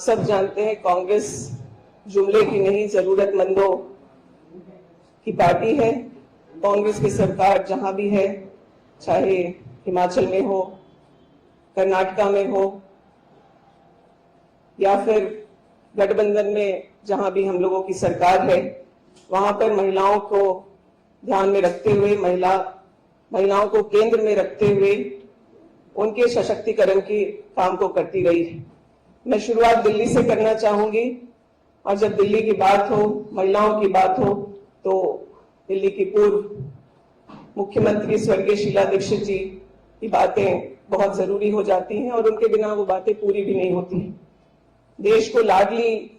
सब जानते हैं कांग्रेस जुमले की नहीं जरूरतमंदों की पार्टी है। कांग्रेस की सरकार जहां भी है, चाहे हिमाचल में हो, कर्नाटका में हो या फिर गठबंधन में जहां भी हम लोगों की सरकार है, वहां पर महिलाओं को ध्यान में रखते हुए, महिलाओं को केंद्र में रखते हुए उनके सशक्तिकरण की काम को करती रही है। मैं शुरुआत दिल्ली से करना चाहूंगी और जब दिल्ली की बात हो, महिलाओं की बात हो, तो दिल्ली की पूर्व मुख्यमंत्री स्वर्गीय शीला दीक्षित जी की बातें बहुत जरूरी हो जाती हैं और उनके बिना वो बातें पूरी भी नहीं होती। देश को लाडली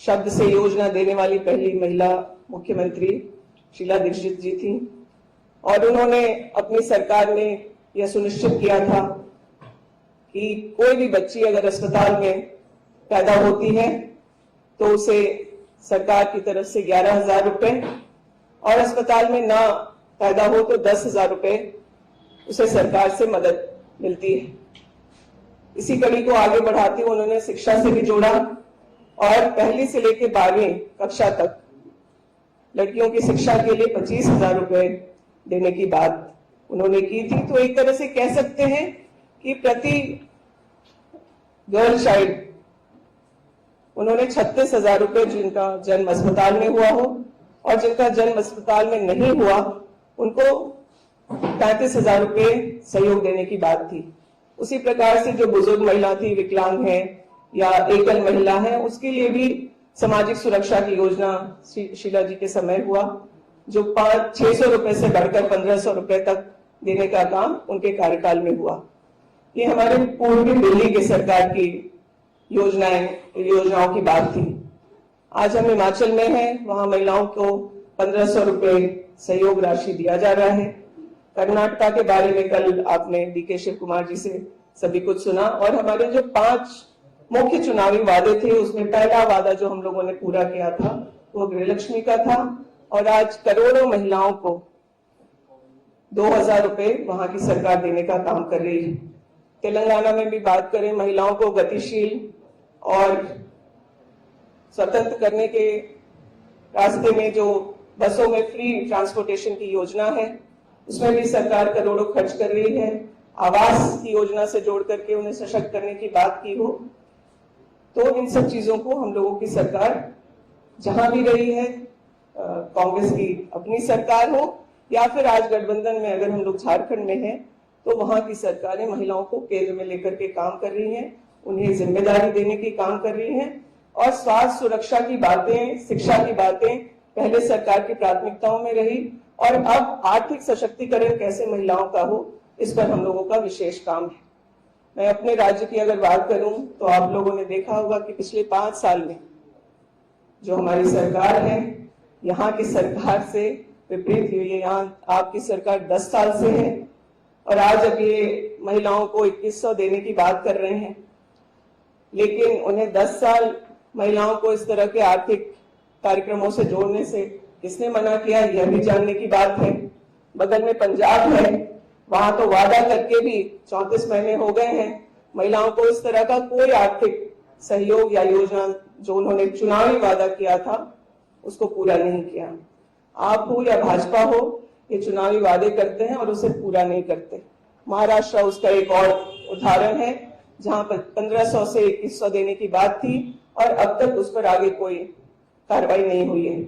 शब्द से योजना देने वाली पहली महिला मुख्यमंत्री शीला दीक्षित जी थी और उन्होंने अपनी सरकार में यह सुनिश्चित किया था कि कोई भी बच्ची अगर अस्पताल में पैदा होती है तो उसे सरकार की तरफ से 11,000 रुपए और अस्पताल में ना पैदा हो तो 10,000 रुपए उसे सरकार से मदद मिलती है। इसी कड़ी को आगे बढ़ाते हुए उन्होंने शिक्षा से भी जोड़ा और पहली से लेकर 12वीं कक्षा तक लड़कियों की शिक्षा के लिए 25,000 रुपए देने की बात उन्होंने की थी। तो एक तरह से कह सकते हैं कि प्रति गर्ल चाइल्ड उन्होंने 36,000 रुपए, जिनका जन्म अस्पताल में हुआ हो और जिनका जन्म अस्पताल में नहीं हुआ, उनको 35,000 रुपए सहयोग देने की बात थी। उसी प्रकार से जो बुजुर्ग महिला थी, विकलांग है या एकल महिला है, उसके लिए भी सामाजिक सुरक्षा की योजना शीला जी के समय हुआ, जो 600 रुपए से बढ़कर 1,500 रुपए तक देने का काम उनके कार्यकाल में हुआ। ये हमारे पूर्व दिल्ली की सरकार की योजनाओं की बात थी। आज हम हिमाचल में हैं, वहां महिलाओं को 1,500 रुपए सहयोग राशि दिया जा रहा है। कर्नाटका के बारे में कल आपने डीके शिव कुमार जी से सभी कुछ सुना और हमारे जो 5 मुख्य चुनावी वादे थे, उसमें पहला वादा जो हम लोगों ने पूरा किया था वो गृहलक्ष्मी का था और आज करोड़ों महिलाओं को 2,000 रुपए वहां की सरकार देने का काम कर रही है। तेलंगाना में भी बात करें, महिलाओं को गतिशील और स्वतंत्र करने के रास्ते में जो बसों में फ्री ट्रांसपोर्टेशन की योजना है, उसमें भी सरकार करोड़ों खर्च कर रही है। आवास की योजना से जोड़ करके उन्हें सशक्त करने की बात की हो, तो इन सब चीजों को हम लोगों की सरकार जहां भी रही है, कांग्रेस की अपनी सरकार हो या फिर आज गठबंधन में अगर हम लोग झारखंड में हैं, तो वहां की सरकारें महिलाओं को केंद्र में लेकर के काम कर रही हैं, उन्हें जिम्मेदारी देने की काम कर रही हैं और स्वास्थ्य सुरक्षा की बातें, शिक्षा की बातें पहले सरकार की प्राथमिकताओं में रही और अब आर्थिक सशक्तिकरण कैसे महिलाओं का हो, इस पर हम लोगों का विशेष काम है। मैं अपने राज्य की अगर बात करूं तो आप लोगों ने देखा होगा कि पिछले 5 साल में जो हमारी सरकार है, यहाँ की सरकार से विपरीत हुई है। यहाँ आपकी सरकार 10 साल से है और आज अब ये महिलाओं को 2100 देने की बात कर रहे हैं, लेकिन उन्हें 10 साल महिलाओं को इस तरह के आर्थिक कार्यक्रमों से जोड़ने से किसने मना किया, यह भी जानने की बात है। बगल में पंजाब है, वहां तो वादा करके भी 34 महीने हो गए हैं, महिलाओं को इस तरह का कोई आर्थिक सहयोग या योजना जो उन्होंने चुनावी वादा किया था उसको पूरा नहीं किया। आप हो या भाजपा हो, ये चुनावी वादे करते हैं और उसे पूरा नहीं करते। महाराष्ट्र उसका एक और उदाहरण है, जहां पर 1,500 से 2,100 देने की बात थी और अब तक उस पर आगे कोई कार्रवाई नहीं हुई है।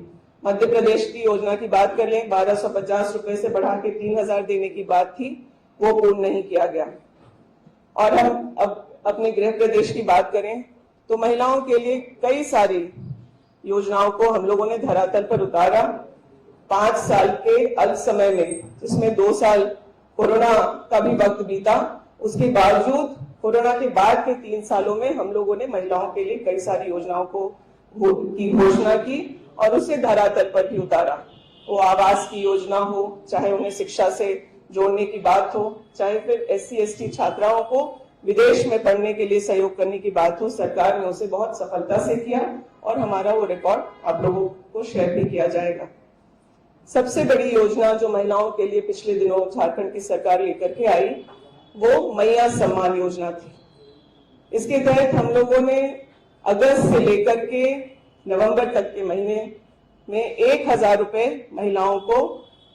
मध्य प्रदेश की योजना की बात कर लें, 1,250 रुपए से बढ़ा के 3,000 देने की बात थी, वो पूर्ण नहीं किया गया। और हम अब अपने गृह प्रदेश की बात करें तो महिलाओं के लिए कई सारी योजनाओं को हम लोगों ने धरातल पर उतारा 5 साल के अल्प समय में, जिसमें 2 साल कोरोना का भी वक्त बीता। उसके बावजूद कोरोना के बाद के 3 सालों में हम लोगों ने महिलाओं के लिए कई सारी योजनाओं की घोषणा की और उसे धरातल पर भी उतारा। वो आवास की योजना हो, चाहे उन्हें शिक्षा से जोड़ने की बात हो, चाहे फिर SC/ST छात्राओं को विदेश में पढ़ने के लिए सहयोग करने की बात हो, सरकार ने उसे बहुत सफलता से किया और हमारा वो रिकॉर्ड आप लोगों को शेयर भी किया जाएगा। सबसे बड़ी योजना जो महिलाओं के लिए पिछले दिनों झारखंड की सरकार लेकर के आई, वो मैया सम्मान योजना थी। इसके तहत हम लोगों ने अगस्त से लेकर के नवंबर तक के महीने में 1,000 रुपए महिलाओं को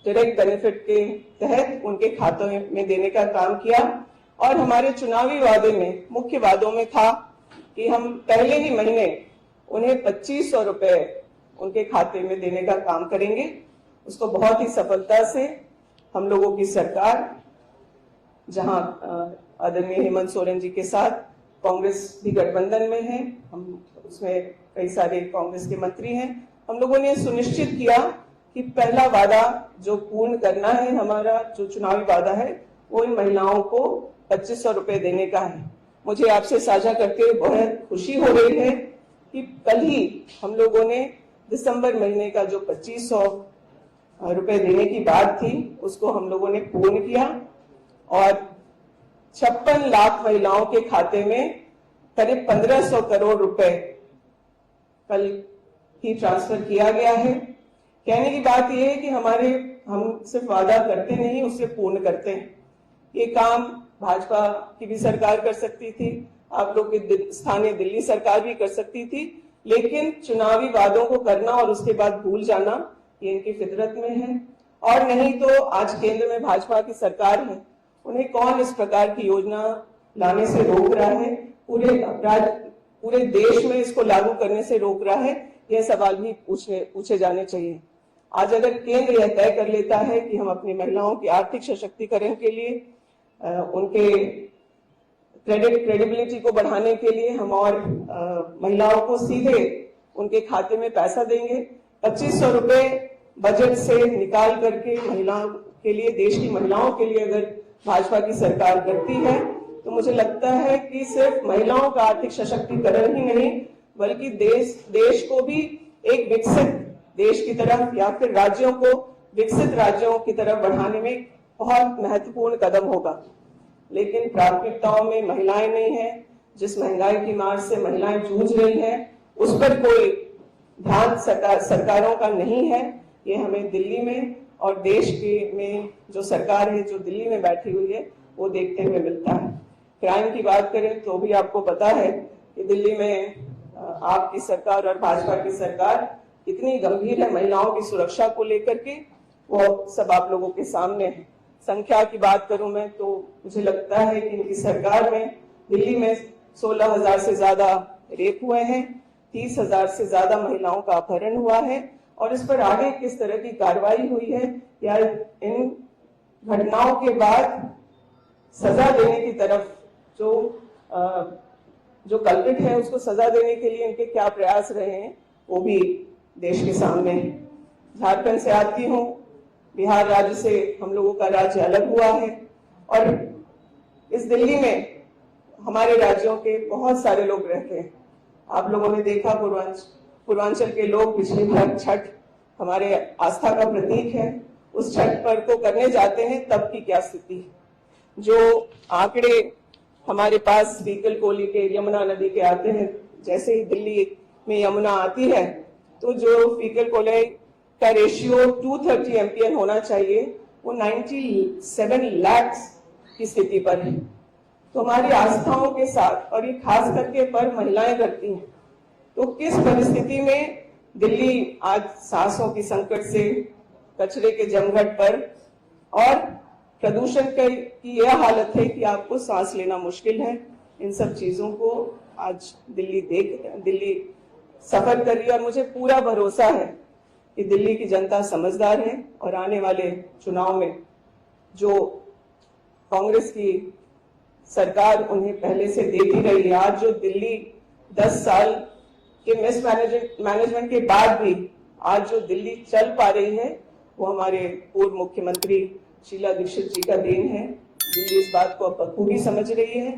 डायरेक्ट बेनिफिट के तहत उनके खातों में देने का काम किया। और हमारे चुनावी वादे में, मुख्य वादों में था कि हम पहले ही महीने उन्हें 2,500 रुपए उनके खाते में देने का काम करेंगे। उसको बहुत ही सफलता से हम लोगों की सरकार, जहां आदरणीय हेमंत सोरेन जी के साथ कांग्रेस भी गठबंधन में है, हम उसमें कई सारे कांग्रेस के मंत्री हैं, हम लोगों ने सुनिश्चित किया कि पहला वादा जो पूर्ण करना है, हमारा जो चुनावी वादा है, वो इन महिलाओं को 2,500 रुपए देने का है। मुझे आपसे साझा करके बहुत खुशी हो रही है कि कल ही हम लोगों ने दिसंबर महीने का जो 2,500 रुपए देने की बात थी, उसको हम लोगों ने पूर्ण किया और 56 लाख महिलाओं के खाते में करीब 1,500 करोड़ रुपए कल ही ट्रांसफर किया गया है। कहने की बात यह है कि हम सिर्फ वादा करते नहीं, उससे पूर्ण करते हैं। ये काम भाजपा की भी सरकार कर सकती थी, आप लोग की स्थानीय दिल्ली सरकार भी कर सकती थी, लेकिन चुनावी वादों को करना और उसके बाद भूल जाना, ये इनकी फितरत में है। और नहीं तो आज केंद्र में भाजपा की सरकार है, उन्हें कौन इस प्रकार की योजना लाने से रोक रहा है, पूरे देश में इसको लागू करने से रोक रहा है, यह सवाल भी पूछे जाने चाहिए। आज अगर केंद्र यह तय कर लेता है कि हम अपनी महिलाओं की आर्थिक सशक्तिकरण के लिए, उनके क्रेडिबिलिटी को बढ़ाने के लिए हम और महिलाओं को सीधे उनके खाते में पैसा देंगे, 2,500 रुपए बजट से निकाल करके महिलाओं के लिए, देश की महिलाओं के लिए अगर भाजपा की सरकार करती है, तो मुझे लगता है कि सिर्फ महिलाओं का आर्थिक सशक्तिकरण ही नहीं, बल्कि देश को भी एक विकसित देश की तरफ या फिर राज्यों को विकसित राज्यों की तरफ बढ़ाने में बहुत महत्वपूर्ण कदम होगा। लेकिन प्राथमिकताओं में महिलाएं नहीं है, जिस महंगाई की मार से महिलाएं जूझ रही हैं, उस पर कोई ध्यान सरकारों का नहीं है। ये हमें दिल्ली में और देश के में जो सरकार है, जो दिल्ली में बैठी हुई है, वो देखते हुए मिलता है। क्राइम की बात करें तो भी आपको पता है कि दिल्ली में आपकी सरकार और भाजपा की सरकार कितनी गंभीर है महिलाओं की सुरक्षा को लेकर के, वो सब आप लोगों के सामने है। संख्या की बात करूं मैं तो मुझे लगता है कि इनकी सरकार में दिल्ली में 16,000 से ज्यादा रेप हुए हैं, 30,000 से ज्यादा महिलाओं का अपहरण हुआ है, और इस पर आगे किस तरह की कार्रवाई हुई है या इन घटनाओं के बाद सजा देने की तरफ जो कल्प्रिट है उसको सजा देने के लिए इनके क्या प्रयास रहे हैं, वो भी देश के सामने है। झारखंड से आती हूँ, बिहार राज्य से हम लोगों का राज्य अलग हुआ है, और इस दिल्ली में हमारे राज्यों के बहुत सारे लोग रहते हैं। आप लोगों ने देखा पूर्वांचल के लोग पिछली बार छठ हमारे आस्था का प्रतीक है, उस छठ पर को करने जाते हैं, तब की क्या स्थिति है। जो आंकड़े हमारे पास फीकल कोली के, यमुना नदी के आते हैं, जैसे ही दिल्ली में यमुना आती है तो जो फीकल कोली का रेशियो 230 एमपीएन होना चाहिए, वो 97 लाख की स्थिति पर है। तो हमारी आस्थाओं के साथ, और ये खास करके पर महिलाएं करती हैं, तो किस परिस्थिति में दिल्ली आज सांसों की संकट से, कचरे के जमघट पर और प्रदूषण की यह हालत है कि आपको सांस लेना मुश्किल है। इन सब चीजों को आज दिल्ली सफर कर रही है, और मुझे पूरा भरोसा है कि दिल्ली की जनता समझदार है, और आने वाले चुनाव में जो कांग्रेस की सरकार उन्हें पहले से देती रही है, आज जो दिल्ली 10 साल के मिसमैनेजमेंट के बाद भी आज जो दिल्ली चल पा रही है, वो हमारे पूर्व मुख्यमंत्री शीला दीक्षित जी का देन है। दिल्ली इस बात को बखूबी समझ रही है,